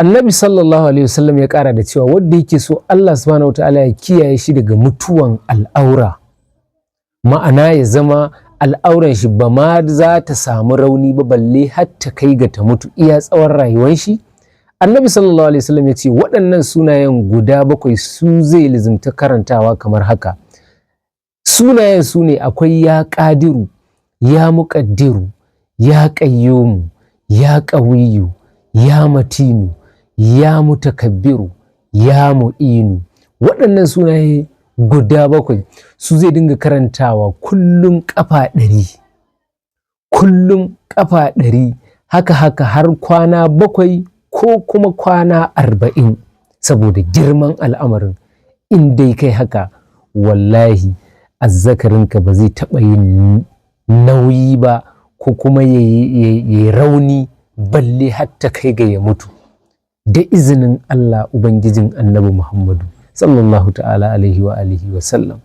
Annabi sallallahu alaihi wasallam ya ƙara da cewa wanda yake so Allah subhanahu wataala ya kiyaye shi daga mutuwan al'aura, ma'ana ya zama al'auran shi ba ma za ta samu rauni ba balle har ta kai ga ta mutu iya tsawon rayuwar shi. Annabi sallallahu alaihi wasallam ya ce waɗannan sunayen guda 7 su zai lizimta karantawa kamar haka. Sunayen su ne akwai ya ƙadiru, ya muƙaddiru, ya ƙayyumu, ya ƙawiyu, ya matinu, ya mutakabbiru, ya mu'inu. Waɗannan sunaye guda 7 su zai dinga karantawa kullum ƙafa 100, kullum ƙafa 100, haka har kwana 7 ko kuma kwana 40, saboda girman al'amarin. In dai kai haka wallahi azzakarinka ba zai taɓa yin nauyi ba ko kuma yayi rauni balle har ta kai ga ya mutu, da izinin Allah ubangijin Annabi Muhammadu sallallahu ta'ala alaihi wa alihi wa sallam.